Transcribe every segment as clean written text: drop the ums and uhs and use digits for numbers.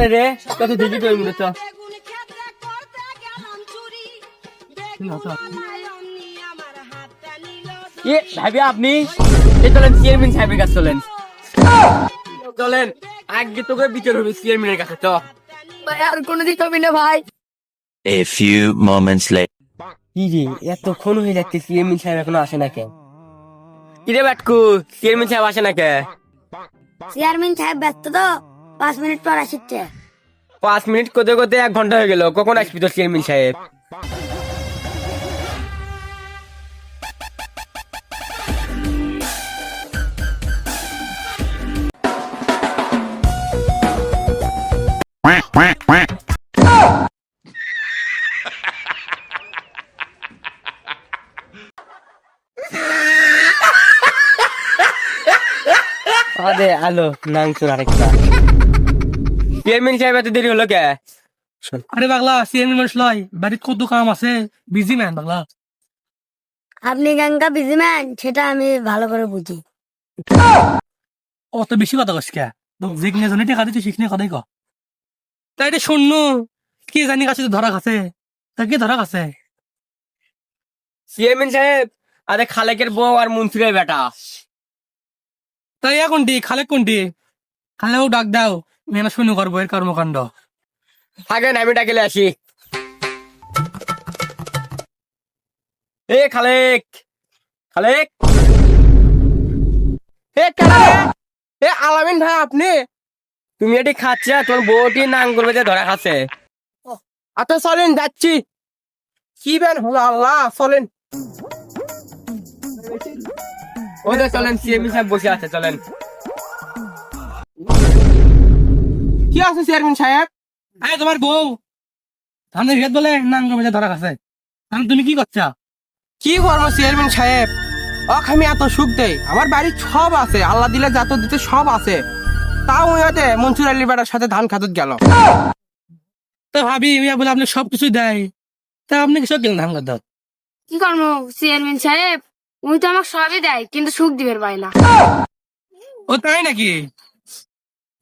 করে রে কত দেখি তো এমনি তো ভাবি আপনি চলেন চেয়ারম্যান সাহেবের কাছে চলেন চলেন আগে তোকে বিচার হবে চেয়ারম্যানের কাছে তো আর কোনোদিন হবে না ভাই। A few moments later. কি রে এতক্ষণ হয়ে যাচ্ছে চেয়ারম্যান সাহেব এখনো আসে না কে? কিরে বাটকু চেয়ারম্যান সাহেব আসে না কে? চেয়ারম্যান সাহেব ব্যস্ত তো 5 মিনিট পর আসছে। 5 মিনিট কোতে কোতে 1 ঘন্টা হয়ে গেল, কখন আসবি তো চেয়ারম্যান সাহেব? Quack, quack, quack. আরে আলো নাংচুর আরেকটা। চেয়ারম্যান সাহেব এত দেরি হলো কে? আরে পাগলা চেয়ারম্যান মানুষ লয়, বাড়িতে কত কাম আছে, বিজি ম্যান পাগলা। আপনি গাঙ্গা বিজি ম্যান সেটা আমি ভালো করে বুঝি। অত বেশি কথা কস কে? যেখানে জনে টাকা দিতে সেখানে কথাই ক। তাই রে শূন্য কি জানি কাছে ধরা খাচ্ছে, তা কি ধরা খাচ্ছে? চেয়ারম্যান সাহেব আরে খালেকের বউ আর মন্ত্রীর বেটা। তাই কোনটি খালে কোনটি? খালেও ডাক দাও, মেনা শুনু করবো এর কর্মকাণ্ড। থাকেন আমি ডাকেলে আসি। এ খালেক খালেক এ আলামিন ভাই আপনি? তুমি এটি খাচ্ছে তোর বউটি নাং করবে যে ধরা খাচ্ছে। আচ্ছা চলেন যাচ্ছি। কি বেন হলো আল্লাহ চলেন ওদের চলেন চেয়ারম্যান সাহেব বসে আছে চলেন। কি আছে চেয়ারম্যান সাহেব? আরে তোমার বউ ধানের খেত বলে নাঙ্গ মেজে ধরা খাচ্ছে, তাহলে তুমি কি করছা? কি করবো চেয়ারম্যান সাহেব, আমি এত সুখ দেই, আমার বাড়ির সব আছে, আল্লাহ দিলে যত দিতে সব আছে, তাও ওইতে মনসুর আলী বেটার সাথে ধান খাতুত গেল। তো ভাবি মিয়া বলে আপনি সবকিছু দেয়, তা আপনি কিসব গেলেন ধান খাত? কি করবো চেয়ারম্যান সাহেব, উনি তো আমাকে সবই দেয় কিন্তু সুখ দিবের পাই না। ও তাই নাকি?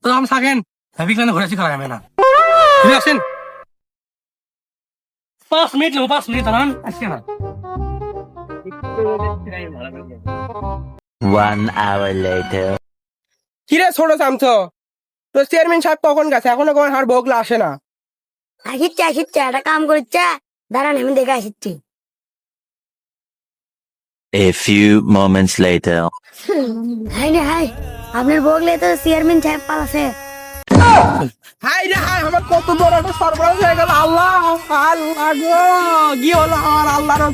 তো আপনি থাকেন, ভাবি কেন ঘুরেছি খারাপ হবে না, তুমি আসেন। 5 মিনিট নেবো, 5 মিনিট দাঁড়ান, আসছে না। 1 hour later. কিরে ছোট চামচ, তো চেয়ারম্যান সাহেব কখন গেছে, এখনো কখন আর বউগুলো আসে না? আসিচ্ছে একটা কাম করছে, দাঁড়ান আমি দেখে আসিচ্ছি। A few moments later. হাই রে হাই, আপনার বগলে তো চেয়ারম্যান সাহেব পালাছে। হাই রে হাই, আমার কত বড় একটা সর্বনাশ হয়ে গেল, আল্লাহ আল্লাহ গো, কি হলো আমার আল্লাহর।